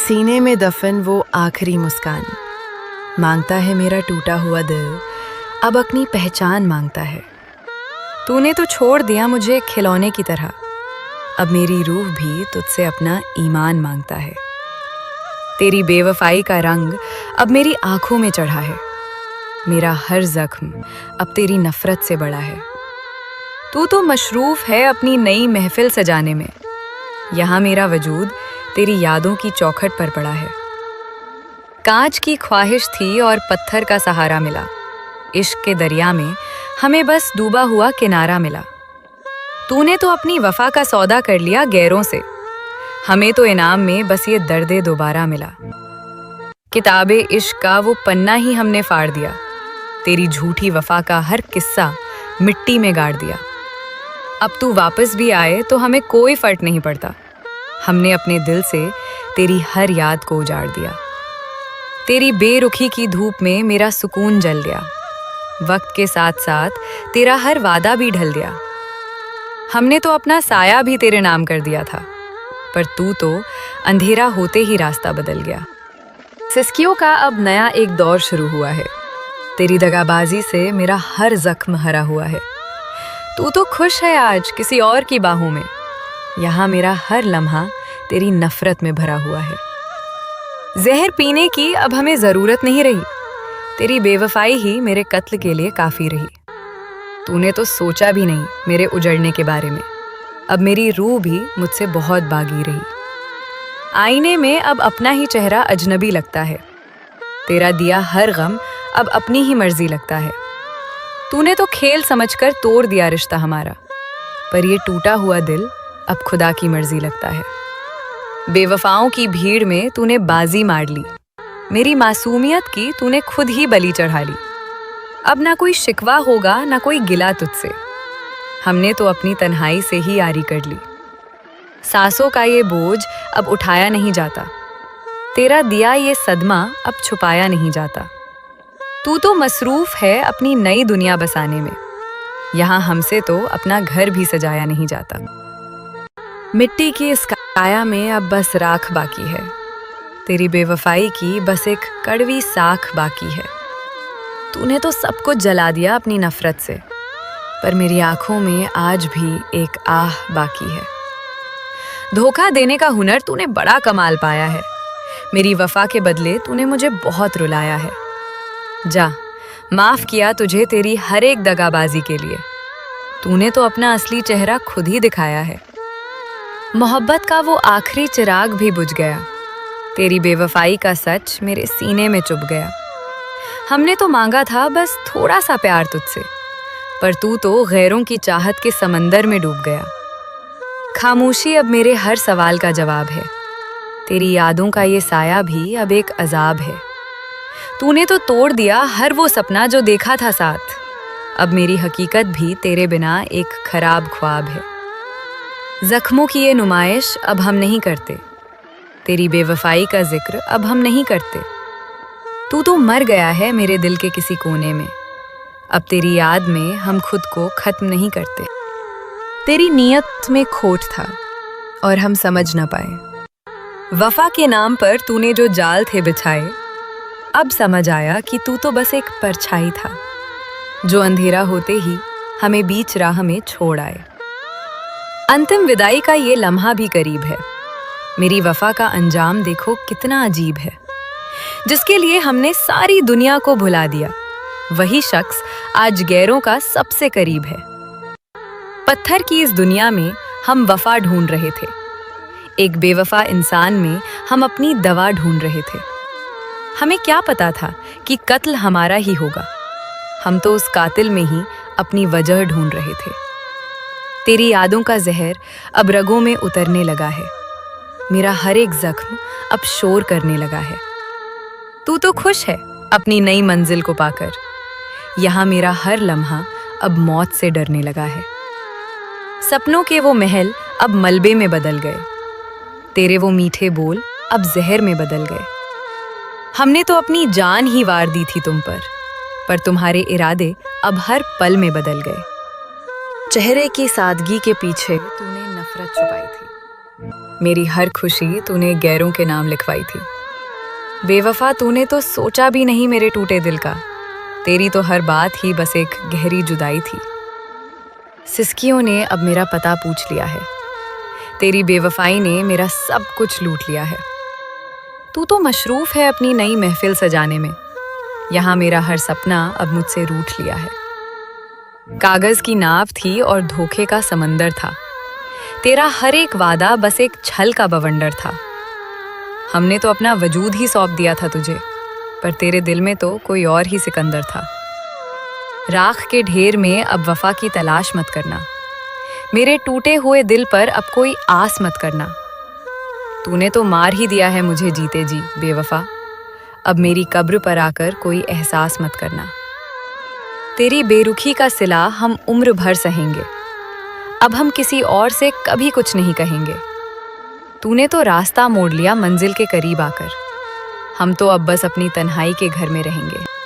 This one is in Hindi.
सीने में दफन वो आखिरी मुस्कान मांगता है मेरा टूटा हुआ दिल, अब अपनी पहचान मांगता है। तूने तो छोड़ दिया मुझे खिलौने की तरह, अब मेरी रूह भी तुझसे अपना ईमान मांगता है। तेरी बेवफाई का रंग अब मेरी आंखों में चढ़ा है, मेरा हर जख्म अब तेरी नफरत से बड़ा है। तू तो मशरूफ है अपनी नई महफिल सजाने में, यहाँ मेरा वजूद तेरी यादों की चौखट पर पड़ा है। कांच की ख्वाहिश थी और पत्थर का सहारा मिला, इश्क के दरिया में हमें बस डूबा हुआ किनारा मिला। तूने तो अपनी वफा का सौदा कर लिया गैरों से, हमें तो इनाम में बस ये दर्दे दोबारा मिला। किताबे इश्क का वो पन्ना ही हमने फाड़ दिया, तेरी झूठी वफा का हर किस्सा मिट्टी में गाड़ दिया। अब तू वापस भी आए तो हमें कोई फर्क नहीं पड़ता, हमने अपने दिल से तेरी हर याद को उजाड़ दिया। तेरी बेरुखी की धूप में मेरा सुकून जल गया, वक्त के साथ साथ तेरा हर वादा भी ढल गया। हमने तो अपना साया भी तेरे नाम कर दिया था, पर तू तो अंधेरा होते ही रास्ता बदल गया। सिस्कियों का अब नया एक दौर शुरू हुआ है, तेरी दगाबाजी से मेरा हर जख्म हरा हुआ है। तू तो खुश है आज किसी और की बाहों में, यहाँ मेरा हर लम्हा तेरी नफरत में भरा हुआ है। जहर पीने की अब हमें जरूरत नहीं रही, तेरी बेवफाई ही मेरे कत्ल के लिए काफी रही। तूने तो सोचा भी नहीं मेरे उजड़ने के बारे में, अब मेरी रूह भी मुझसे बहुत बागी रही। आईने में अब अपना ही चेहरा अजनबी लगता है, तेरा दिया हर गम अब अपनी ही मर्जी लगता है। तूने तो खेल समझकर तोड़ दिया रिश्ता हमारा, पर ये टूटा हुआ दिल अब खुदा की मर्जी लगता है। बेवफाओं की भीड़ में तूने बाजी मार ली, मेरी मासूमियत की तूने खुद ही बलि चढ़ा ली। अब ना कोई शिकवा होगा ना कोई गिला तुझसे, हमने तो अपनी तन्हाई से ही यारी कर ली। सांसों का ये बोझ अब उठाया नहीं जाता, तेरा दिया ये सदमा अब छुपाया नहीं जाता। तू तो मसरूफ है अपनी नई दुनिया बसाने में, यहाँ हमसे तो अपना घर भी सजाया नहीं जाता। मिट्टी की इस काया में अब बस राख बाकी है, तेरी बेवफाई की बस एक कड़वी साख बाकी है। तूने तो सब कुछ जला दिया अपनी नफरत से, पर मेरी आंखों में आज भी एक आह बाकी है। धोखा देने का हुनर तूने बड़ा कमाल पाया है, मेरी वफा के बदले तूने मुझे बहुत रुलाया है। जा, माफ किया तुझे तेरी हर एक दगाबाजी के लिए, तूने तो अपना असली चेहरा खुद ही दिखाया है। मोहब्बत का वो आखिरी चिराग भी बुझ गया, तेरी बेवफाई का सच मेरे सीने में चुभ गया। हमने तो मांगा था बस थोड़ा सा प्यार तुझसे, पर तू तो गैरों की चाहत के समंदर में डूब गया। खामोशी अब मेरे हर सवाल का जवाब है, तेरी यादों का ये साया भी अब एक अजाब है। तूने तो तोड़ दिया हर वो सपना जो देखा था साथ, अब मेरी हकीकत भी तेरे बिना एक खराब ख्वाब है। जख्मों की ये नुमाइश अब हम नहीं करते, तेरी बेवफाई का जिक्र अब हम नहीं करते। तू तो मर गया है मेरे दिल के किसी कोने में, अब तेरी याद में हम खुद को खत्म नहीं करते। तेरी नीयत में खोट था और हम समझ न पाए, वफा के नाम पर तूने जो जाल थे बिछाए, अब समझ आया कि तू तो बस एक परछाई था, जो अंधेरा होते ही हमें बीच राह में छोड़ आए। अंतिम विदाई का ये लम्हा भी करीब है, मेरी वफा का अंजाम देखो कितना अजीब है। जिसके लिए हमने सारी दुनिया को भुला दिया, वही शख्स आज गैरों का सबसे करीब है। पत्थर की इस दुनिया में हम वफा ढूंढ रहे थे, एक बेवफा इंसान में हम अपनी दवा ढूंढ रहे थे। हमें क्या पता था कि कत्ल हमारा ही होगा, हम तो उस कातिल में ही अपनी वजह ढूंढ रहे थे। तेरी यादों का जहर अब रगों में उतरने लगा है, मेरा हर एक जख्म अब शोर करने लगा है। तू तो खुश है अपनी नई मंजिल को पाकर, यहाँ मेरा हर लम्हा अब मौत से डरने लगा है। सपनों के वो महल अब मलबे में बदल गए, तेरे वो मीठे बोल अब जहर में बदल गए। हमने तो अपनी जान ही वार दी थी तुम पर तुम्हारे इरादे अब हर पल में बदल गए। चेहरे की सादगी के पीछे तूने नफरत छुपाई थी, मेरी हर खुशी तूने गैरों के नाम लिखवाई थी। बेवफा, तूने तो सोचा भी नहीं मेरे टूटे दिल का। तेरी तो हर बात ही बस एक गहरी जुदाई थी। सिसकियों ने अब मेरा पता पूछ लिया है। तेरी बेवफाई ने मेरा सब कुछ लूट लिया है। तू तो मशरूफ है अपनी नई महफिल सजाने में। यहाँ मेरा हर सपना अब मुझसे रूठ लिया है। कागज की नाव थी और धोखे का समंदर था। तेरा हर एक वादा बस एक छल का बवंडर था। हमने तो अपना वजूद ही सौंप दिया था तुझे, पर तेरे दिल में तो कोई और ही सिकंदर था। राख के ढेर में अब वफा की तलाश मत करना। मेरे टूटे हुए दिल पर अब कोई आस मत करना। तूने तो मार ही दिया है मुझे जीते जी बेवफा। अब मेरी कब्र पर आकर कोई एहसास मत करना। तेरी बेरुखी का सिला हम उम्र भर सहेंगे। अब हम किसी और से कभी कुछ नहीं कहेंगे। तूने तो रास्ता मोड़ लिया मंजिल के करीब आकर। हम तो अब बस अपनी तन्हाई के घर में रहेंगे।